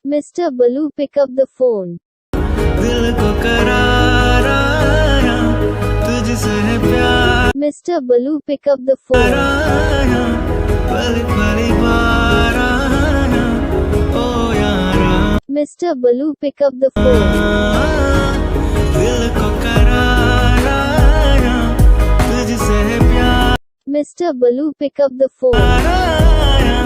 Mr. Balu, pick up the phone. दिल को करार आया, तुझसे है प्यार Mr. Balu, pick up the phone. आया, पली पली बार आया, ओ यारा Mr. Balu, pick up the phone. दिल को करार आया, तुझसे है प्यार Mr. Balu, pick up the phone. आया